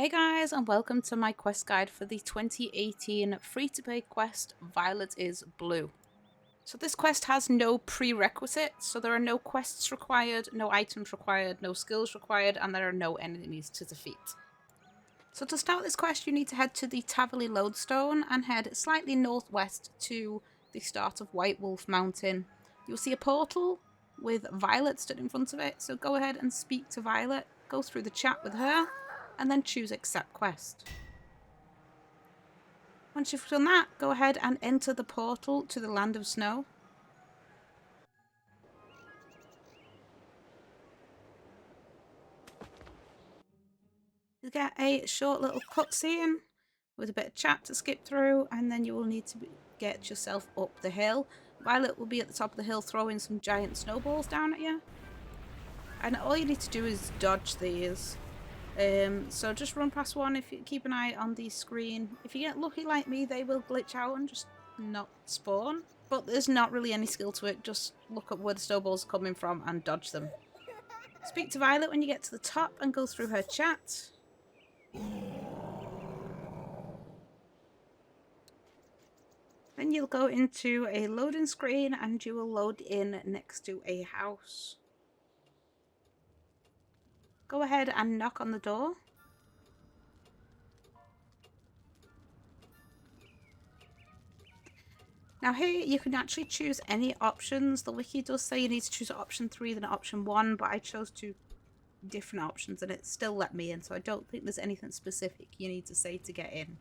Hey guys, and welcome to my quest guide for the 2018 free-to-play quest Violet is Blue. So this quest has no prerequisites, so there are no quests required, no items required, no skills required, and there are no enemies to defeat. So to start this quest, you need to head to the Taverley Lodestone and head slightly northwest to the start of White Wolf Mountain. You'll see a portal with Violet stood in front of it, so go ahead and speak to Violet, go through the chat with her, and then choose Accept Quest. Once you've done that, go ahead and enter the portal to the Land of Snow. You get a short little cutscene with a bit of chat to skip through, and then you will need to get yourself up the hill. Violet will be at the top of the hill throwing some giant snowballs down at you. And all you need to do is dodge these. So just run past one. If you keep an eye on the screen, if you get lucky like me, they will glitch out and just not spawn. But there's not really any skill to it. Just look up where the snowballs are coming from and dodge them. Speak to Violet when you get to the top and go through her chat. Then you'll go into a loading screen and you will load in next to a house. Go ahead and knock on the door. Now here you can actually choose any options. The wiki does say you need to choose option 3 than option 1, but I chose 2 different options and it still let me in, so I don't think there's anything specific you need to say to get in.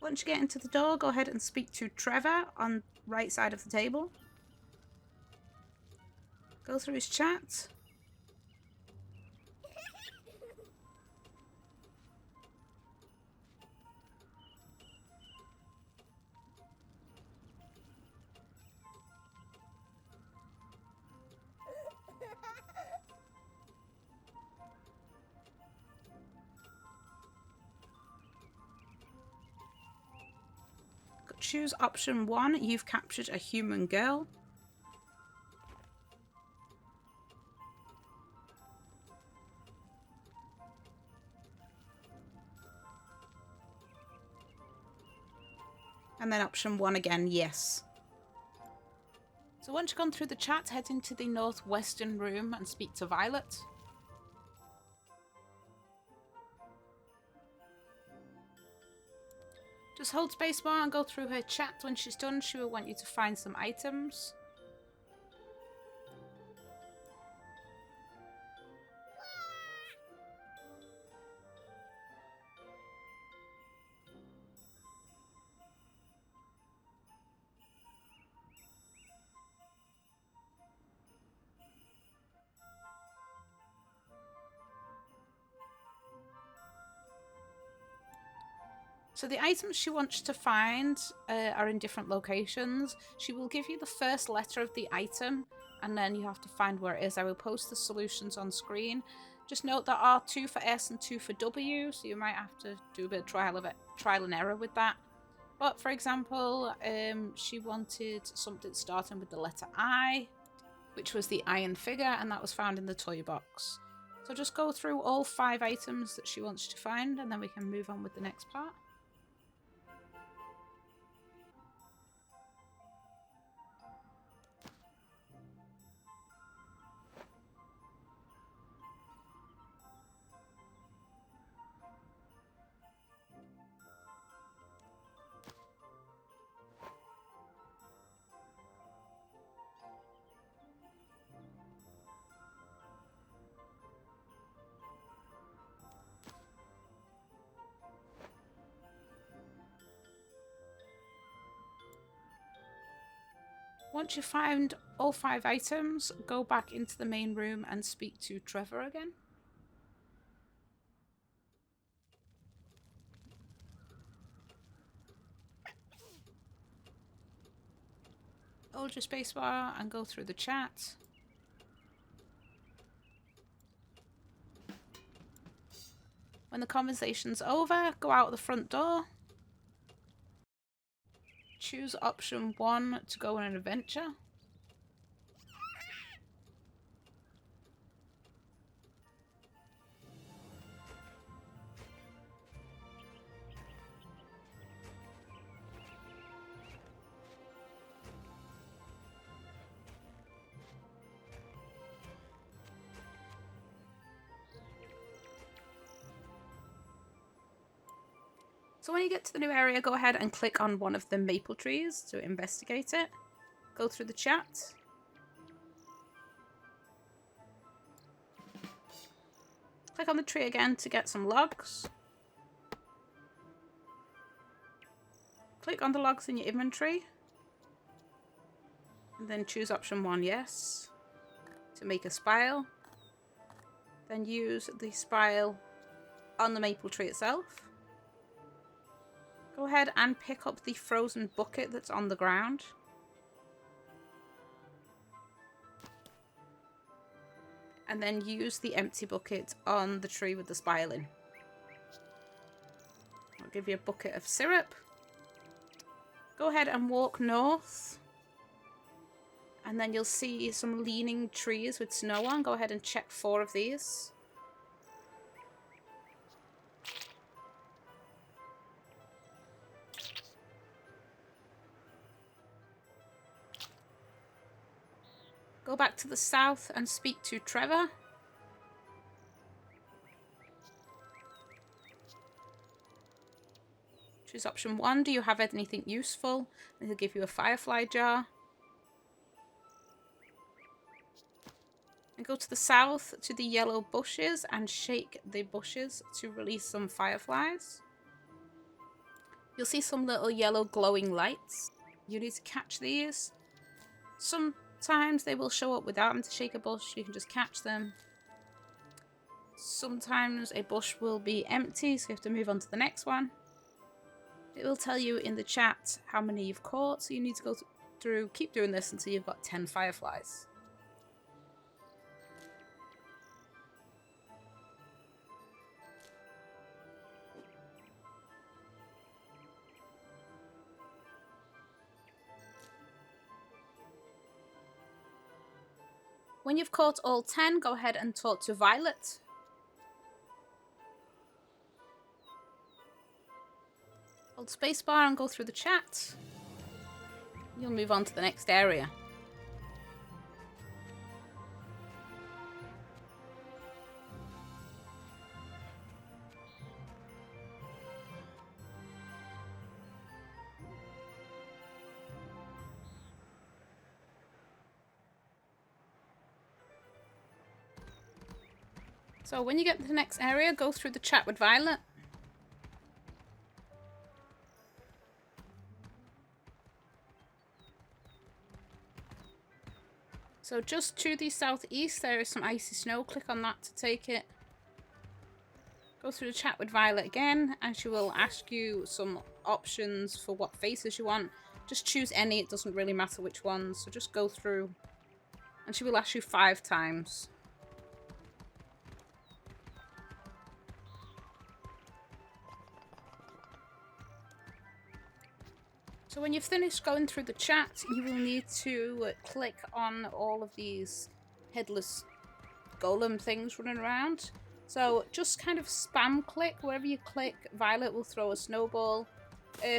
Once you get into the door, go ahead and speak to Trevor on the right side of the table. Go through his chat. Choose option 1. You've captured a human girl. And then option 1 again, yes. So once you've gone through the chat, head into the northwestern room and speak to Violet. Just hold spacebar and go through her chat. When she's done, she will want you to find some items. So the items she wants to find are in different locations. She will give you the first letter of the item, and then you have to find where it is. I will post the solutions on screen. Just note there are 2 for S and 2 for W, so you might have to do a bit of trial and error with that. But for example, she wanted something starting with the letter I, which was the iron figure, and that was found in the toy box. So just go through all 5 items that she wants to find, and then we can move on with the next part. Once you find all 5 items, go back into the main room and speak to Trevor again. Hold your spacebar and go through the chat. When the conversation's over, go out the front door. Choose option 1 to go on an adventure. So when you get to the new area, go ahead and click on one of the maple trees to investigate it. Go through the chat. Click on the tree again to get some logs. Click on the logs in your inventory. And then choose option 1, yes, to make a spile. Then use the spile on the maple tree itself. Go ahead and pick up the frozen bucket that's on the ground. And then use the empty bucket on the tree with the spile in. I'll give you a bucket of syrup. Go ahead and walk north. And then you'll see some leaning trees with snow on. Go ahead and check 4 of these. Go back to the south and speak to Trevor. Choose option 1. Do you have anything useful? And he'll give you a firefly jar. And go to the south to the yellow bushes and shake the bushes to release some fireflies. You'll see some little yellow glowing lights. You need to catch these. Sometimes they will show up without having to shake a bush. You can just catch them. Sometimes a bush will be empty, so you have to move on to the next one. It will tell you in the chat how many you've caught, so you need to go through, keep doing this until you've got 10 fireflies. When you've caught all 10, go ahead and talk to Violet. Hold spacebar and go through the chat. You'll move on to the next area. So when you get to the next area, go through the chat with Violet. So just to the southeast, there is some icy snow. Click on that to take it. Go through the chat with Violet again, and she will ask you some options for what faces you want. Just choose any, it doesn't really matter which ones. So just go through, and she will ask you 5 times. So when you've finished going through the chat, you will need to click on all of these headless golem things running around. So just kind of spam click. Wherever you click, Violet will throw a snowball.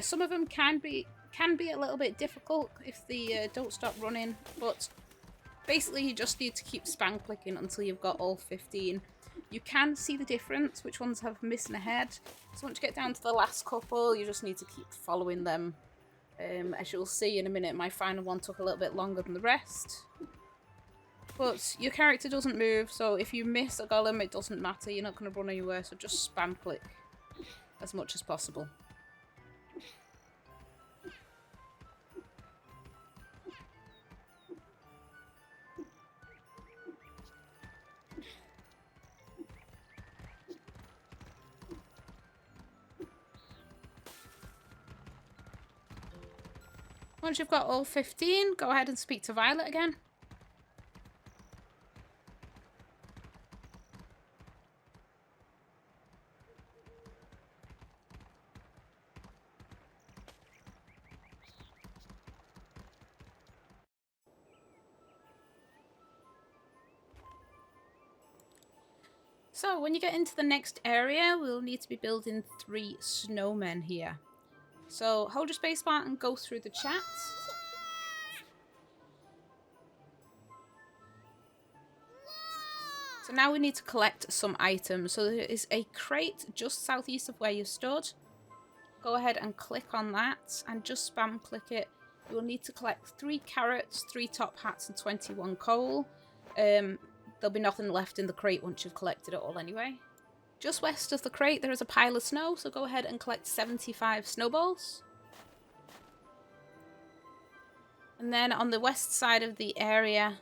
Some of them can be a little bit difficult if they don't stop running, but basically you just need to keep spam clicking until you've got all 15. You can see the difference, which ones have missing a head. So once you get down to the last couple, you just need to keep following them. As you'll see in a minute, my final one took a little bit longer than the rest. But your character doesn't move, so if you miss a golem, it doesn't matter. You're not going to run anywhere, so just spam click as much as possible. Once you've got all 15, go ahead and speak to Violet again. So when you get into the next area, we'll need to be building 3 snowmen here. So hold your spacebar and go through the chat. So now we need to collect some items. So there is a crate just southeast of where you stood. go ahead and click on that and just spam click it. You will need to collect 3 carrots, 3 top hats, and 21 coal. There'll be nothing left in the crate once you've collected it all anyway. Just west of the crate there is a pile of snow, so go ahead and collect 75 snowballs. And then on the west side of the area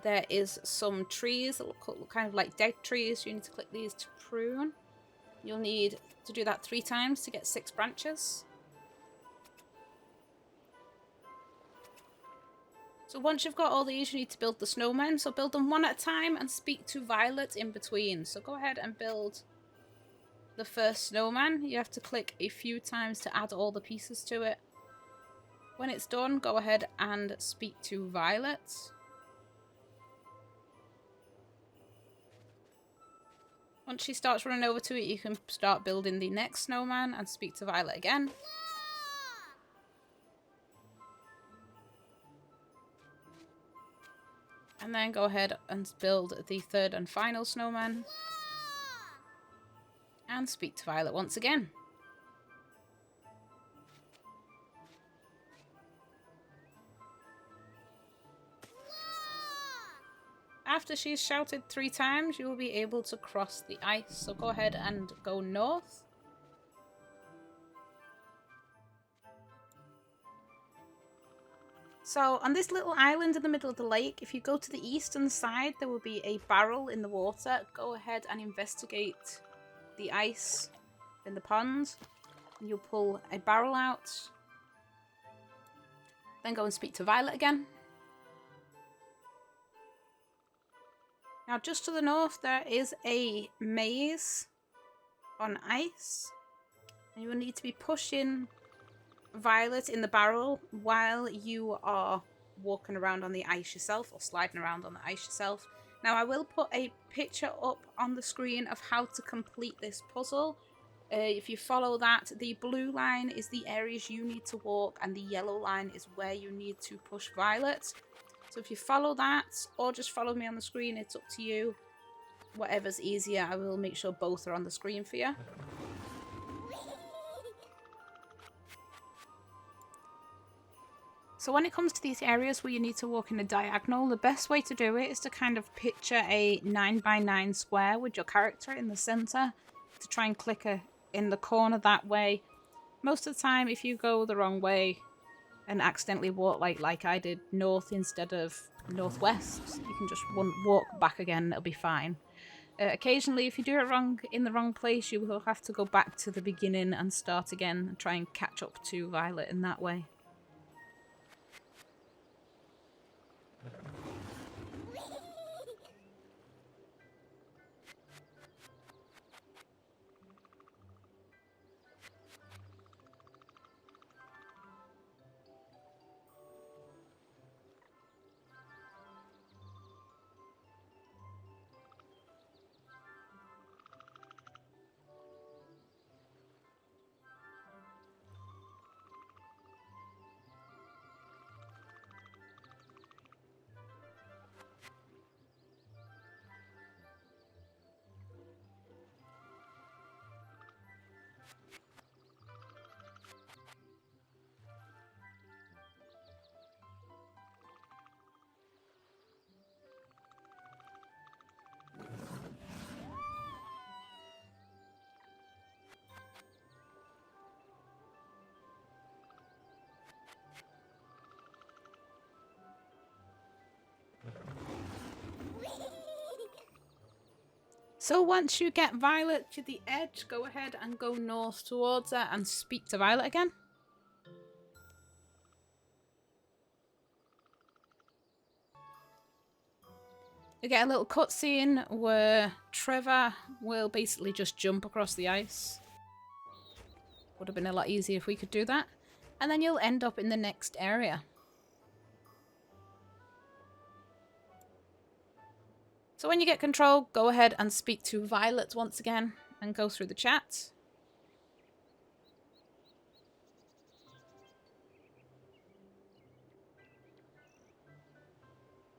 there is some trees that look kind of like dead trees. You need to click these to prune. You'll need to do that 3 times to get 6 branches. So once you've got all these, you need to build the snowmen. So build them one at a time and speak to Violet in between. So go ahead and build the first snowman. You have to click a few times to add all the pieces to it. When it's done, go ahead and speak to Violet. Once she starts running over to it, you can start building the next snowman and speak to Violet again. And then go ahead and build the third and final snowman. And speak to Violet once again. After she's shouted 3 times, you will be able to cross the ice. So go ahead and go north. So on this little island in the middle of the lake, if you go to the eastern side, there will be a barrel in the water. Go ahead and investigate the ice in the pond. And you'll pull a barrel out. Then go and speak to Violet again. Now just to the north there is a maze on ice. And you will need to be pushing Violet in the barrel while you are walking around on the ice yourself, or sliding around on the ice yourself. Now I will put a picture up on the screen of how to complete this puzzle. If you follow that, the blue line is the areas you need to walk and the yellow line is where you need to push Violet. So if you follow that or just follow me on the screen, it's up to you. Whatever's easier, I will make sure both are on the screen for you. So when it comes to these areas where you need to walk in a diagonal, the best way to do it is to kind of picture a 9x9 square with your character in the center to try and click in the corner that way. Most of the time, if you go the wrong way and accidentally walk like I did north instead of northwest, you can just walk back again and it'll be fine. Occasionally, if you do it wrong in the wrong place, you will have to go back to the beginning and start again and try and catch up to Violet in that way. So once you get Violet to the edge, go ahead and go north towards her and speak to Violet again. You get a little cutscene where Trevor will basically just jump across the ice. Would have been a lot easier if we could do that. And then you'll end up in the next area. So when you get control, go ahead and speak to Violet once again and go through the chat.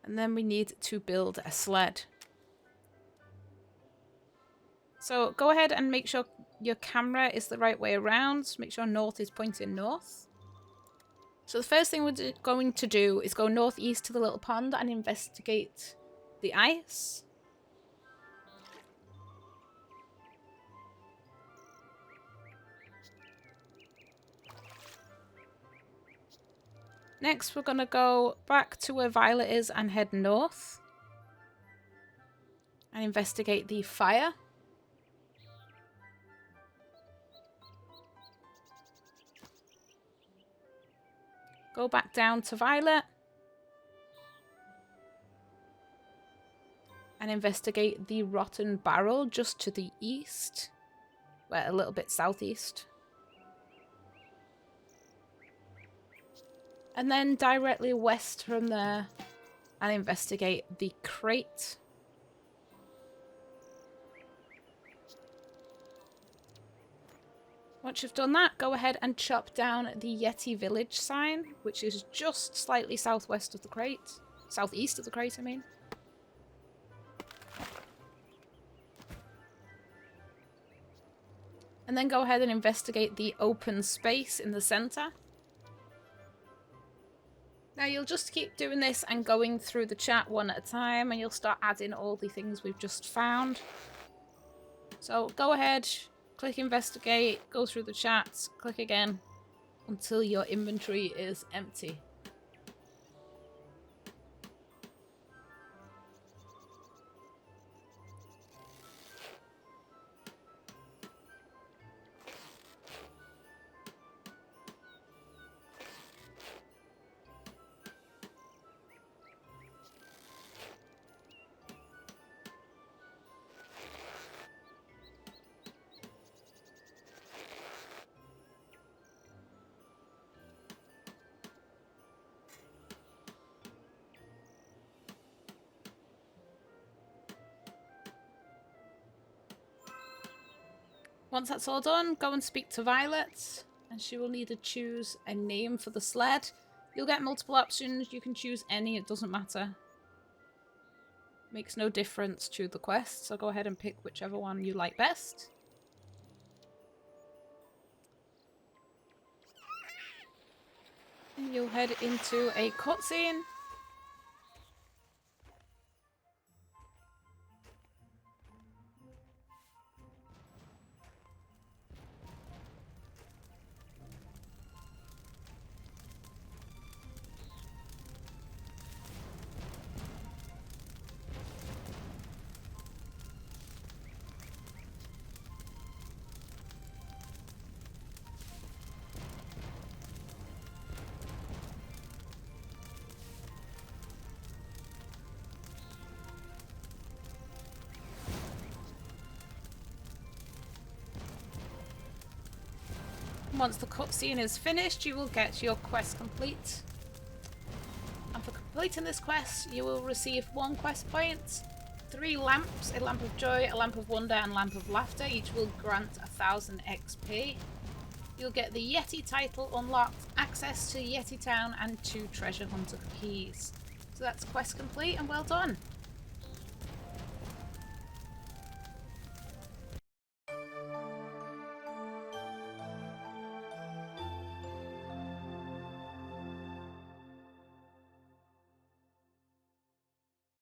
And then we need to build a sled. So go ahead and make sure your camera is the right way around. So make sure north is pointing north. So the first thing we're going to do is go northeast to the little pond and investigate the ice. Next, we're going to go back to where Violet is and head north. And investigate the fire. Go back down to Violet. And investigate the rotten barrel just to the east. Well, a little bit southeast. And then directly west from there and investigate the crate. Once you've done that, go ahead and chop down the Yeti Village sign, which is just slightly southwest of the crate. Southeast of the crate, I mean. And then go ahead and investigate the open space in the center. Now you'll just keep doing this and going through the chat one at a time, and you'll start adding all the things we've just found. So go ahead, click investigate, go through the chats, click again until your inventory is empty. Once that's all done, go and speak to Violet, and she will need to choose a name for the sled. You'll get multiple options. You can choose any, it doesn't matter. Makes no difference to the quest, so go ahead and pick whichever one you like best. And you'll head into a cutscene. Once the cutscene is finished, you will get your quest complete. And for completing this quest, you will receive 1 quest point, 3 lamps, a lamp of joy, a lamp of wonder, and lamp of laughter. Each will grant 1000 XP. You'll get the Yeti title unlocked, access to Yeti Town, and 2 treasure hunter keys. So that's quest complete and well done.